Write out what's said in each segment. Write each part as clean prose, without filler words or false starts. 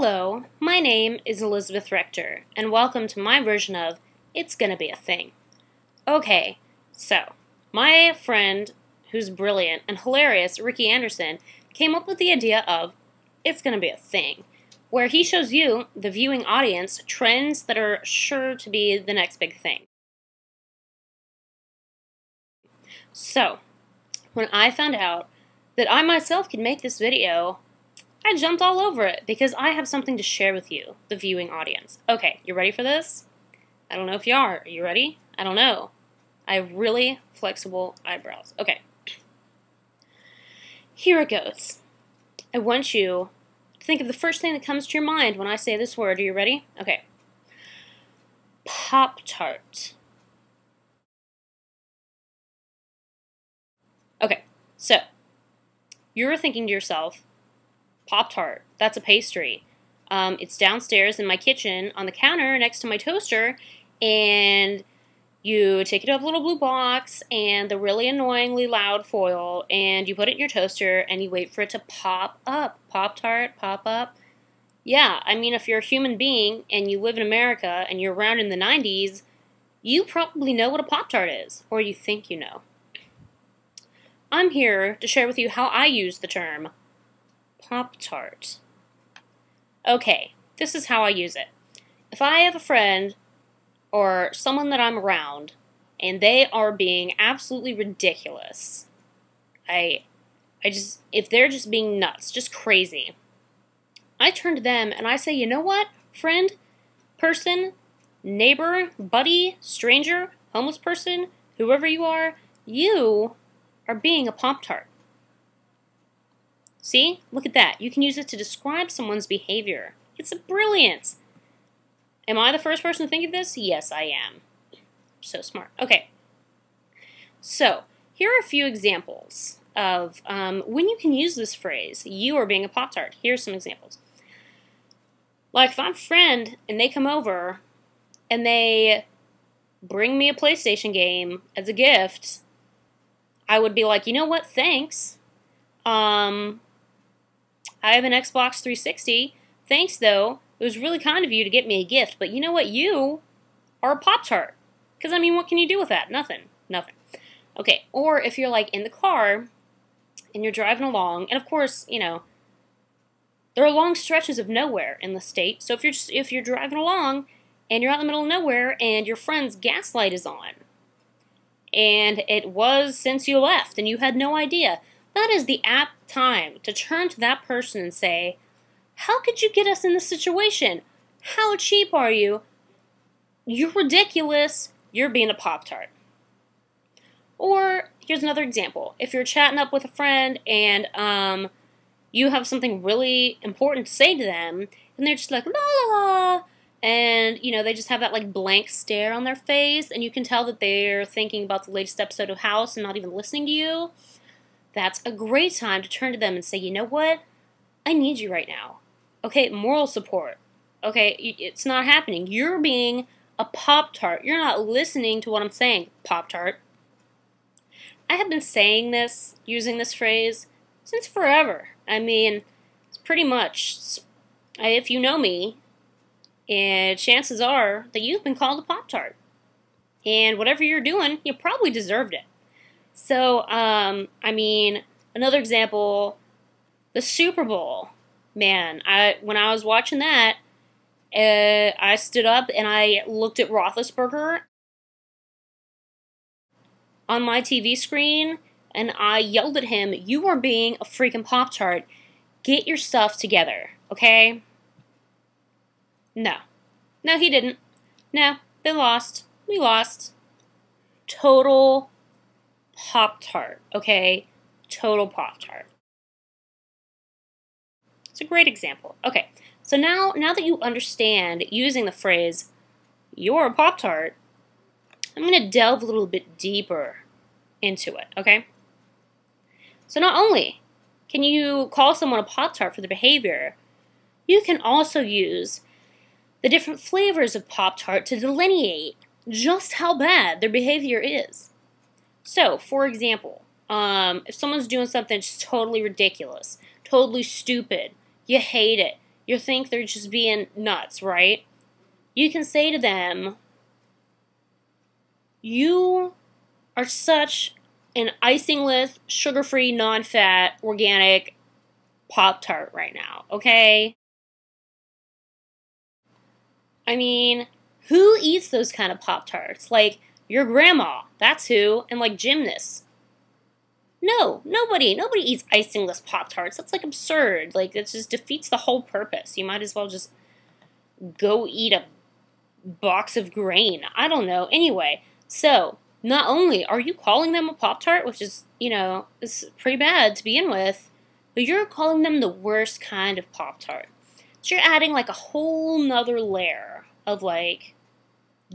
Hello, my name is Elizabeth Rector, and welcome to my version of It's Gonna Be a Thing. Okay, so, my friend, who's brilliant and hilarious, Ricky Anderson, came up with the idea of It's Gonna Be a Thing, where he shows you, the viewing audience, trends that are sure to be the next big thing. So, when I found out that I myself could make this video, I jumped all over it because I have something to share with you, the viewing audience. Okay, you ready for this? I don't know if you are. Are you ready? I don't know. I have really flexible eyebrows. Okay. Here it goes. I want you to think of the first thing that comes to your mind when I say this word. Are you ready? Okay. Pop-tart. Okay, so you're thinking to yourself, Pop-tart, that's a pastry. It's downstairs in my kitchen on the counter next to my toaster, and you take it out of a little blue box and the really annoyingly loud foil, and you put it in your toaster and you wait for it to pop up. Pop-tart, pop up. Yeah, I mean, if you're a human being and you live in America and you're around in the 90s, you probably know what a Pop-tart is, or you think you know. I'm here to share with you how I use the term Pop-tart. Okay, this is how I use it. If I have a friend or someone that I'm around and they are being absolutely ridiculous, if they're just being nuts, just crazy, I turn to them and I say, you know what, friend, person, neighbor, buddy, stranger, homeless person, whoever you are being a Pop-tart. See? Look at that. You can use it to describe someone's behavior. It's brilliant. Am I the first person to think of this? Yes, I am. So smart. Okay. So, here are a few examples of when you can use this phrase, you are being a Pop-tart. Here's some examples. Like, if I'm a friend and they come over and they bring me a PlayStation game as a gift, I would be like, you know what, thanks. I have an Xbox 360. Thanks, though. It was really kind of you to get me a gift, but you know what? You are a Pop-tart. Because, I mean, what can you do with that? Nothing. Nothing. Okay, or if you're, like, in the car and you're driving along, and of course, you know, there are long stretches of nowhere in the state, so if you're driving along and you're out in the middle of nowhere and your friend's gas light is on, and it was since you left and you had no idea, that is the apt time to turn to that person and say, how could you get us in this situation? How cheap are you? You're ridiculous. You're being a Pop-tart. Or, here's another example. If you're chatting up with a friend and you have something really important to say to them, and they're just like, la la la, and, you know, they just have that, like, blank stare on their face, and you can tell that they're thinking about the latest episode of House and not even listening to you. That's a great time to turn to them and say, you know what? I need you right now. Okay, moral support. Okay, it's not happening. You're being a Pop-tart. You're not listening to what I'm saying, Pop-tart. I have been saying this, using this phrase, since forever. I mean, it's pretty much, if you know me, chances are that you've been called a Pop-tart. And whatever you're doing, you probably deserved it. So, I mean, another example, the Super Bowl. Man, when I was watching that, I stood up and I looked at Roethlisberger on my TV screen, and I yelled at him, you are being a freaking Pop-tart. Get your stuff together, okay? No. No, he didn't. No, they lost. We lost. Total Pop-tart, okay? Total Pop-tart. It's a great example. Okay, so now that you understand using the phrase, you're a Pop-tart, I'm going to delve a little bit deeper into it, okay? So not only can you call someone a Pop-tart for their behavior, you can also use the different flavors of Pop-tart to delineate just how bad their behavior is. So, for example, if someone's doing something just totally ridiculous, totally stupid, you hate it, you think they're just being nuts, right? You can say to them, you are such an icingless, sugar-free, non-fat, organic Pop-Tart right now, okay? I mean, who eats those kind of Pop-Tarts? Like, your grandma, that's who, and like gymnasts. No, nobody eats icingless Pop-Tarts. That's like absurd. Like, it just defeats the whole purpose. You might as well just go eat a box of grain. I don't know. Anyway, so not only are you calling them a Pop-Tart, which is, is pretty bad to begin with, but you're calling them the worst kind of Pop-Tart. So you're adding like a whole nother layer of like,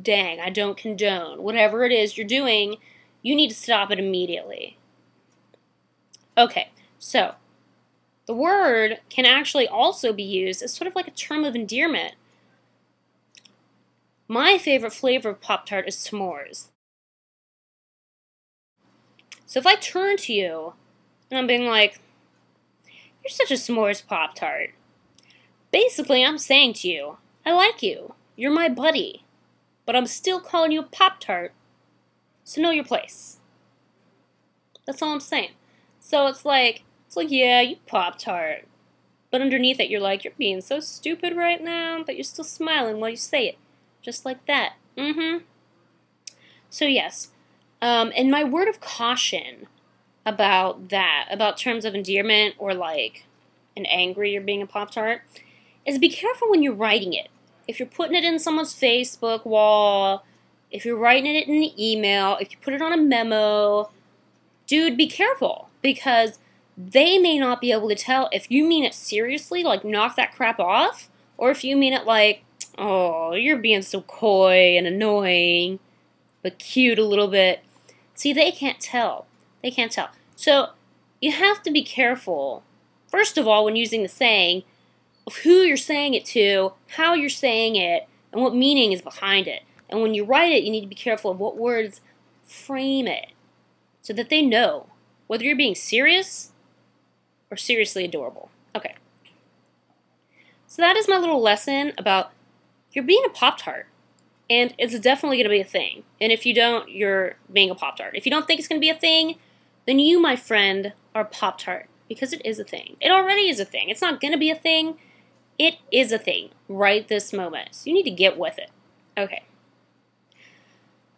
dang, I don't condone. Whatever it is you're doing, you need to stop it immediately. Okay, so the word can actually also be used as sort of like a term of endearment. My favorite flavor of Pop-Tart is s'mores. So if I turn to you and I'm being like, you're such a s'mores Pop-Tart, basically I'm saying to you, I like you, you're my buddy, but I'm still calling you a Pop-Tart, so know your place. That's all I'm saying. So it's like, yeah, you Pop-Tart. But underneath it, you're like, you're being so stupid right now, but you're still smiling while you say it. Just like that. So yes, and my word of caution about that, about terms of endearment or like an angry you're being a Pop-Tart, is be careful when you're writing it. If you're putting it in someone's Facebook wall, if you're writing it in an email, if you put it on a memo, dude, be careful, because they may not be able to tell if you mean it seriously, like knock that crap off, or if you mean it like, oh, you're being so coy and annoying, but cute a little bit. See, they can't tell. They can't tell. So you have to be careful, first of all, when using the saying, of who you're saying it to, how you're saying it, and what meaning is behind it. And when you write it, you need to be careful of what words frame it, so that they know whether you're being serious or seriously adorable. Okay. So that is my little lesson about you're being a Pop-Tart. And it's definitely going to be a thing. And if you don't, you're being a Pop-Tart. If you don't think it's going to be a thing, then you, my friend, are a Pop-Tart. Because it is a thing. It already is a thing. It's not going to be a thing. It is a thing right this moment. So you need to get with it. Okay.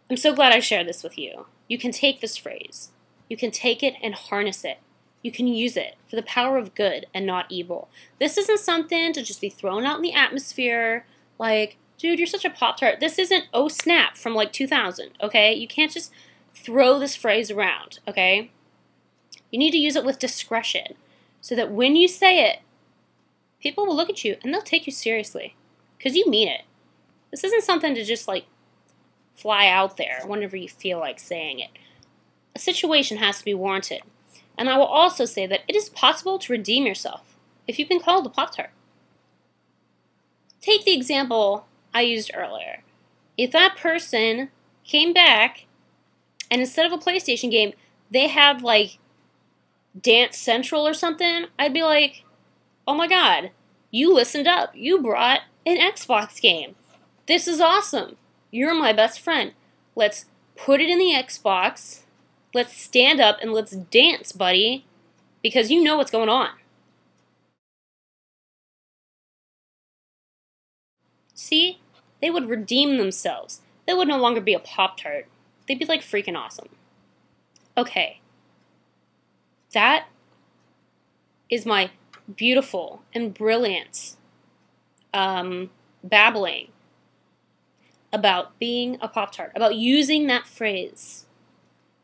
I'm so glad I shared this with you. You can take this phrase. You can take it and harness it. You can use it for the power of good and not evil. This isn't something to just be thrown out in the atmosphere like, dude, you're such a Pop-Tart. This isn't oh snap from like 2000, okay? You can't just throw this phrase around, okay? You need to use it with discretion so that when you say it, people will look at you and they'll take you seriously because you mean it. This isn't something to just like fly out there whenever you feel like saying it. A situation has to be warranted. And I will also say that it is possible to redeem yourself if you've been called a Pop-Tart. Take the example I used earlier. If that person came back and instead of a PlayStation game, they had like Dance Central or something, I'd be like, oh my god, you listened up. You brought an Xbox game. This is awesome. You're my best friend. Let's put it in the Xbox. Let's stand up and let's dance, buddy, because you know what's going on. See? They would redeem themselves. They would no longer be a Pop-Tart. They'd be like freaking awesome. Okay. That is my beautiful and brilliant babbling about being a Pop-Tart, about using that phrase.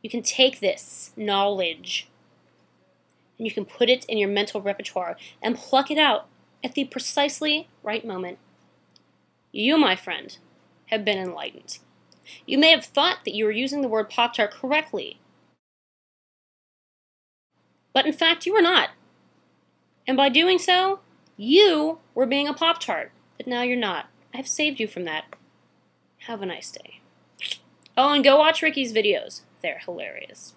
You can take this knowledge and you can put it in your mental repertoire and pluck it out at the precisely right moment. You, my friend, have been enlightened. You may have thought that you were using the word Pop-Tart correctly, but in fact you were not. And by doing so, you were being a Pop-Tart, but now you're not. I've saved you from that. Have a nice day. Oh, and go watch Ricky's videos. They're hilarious.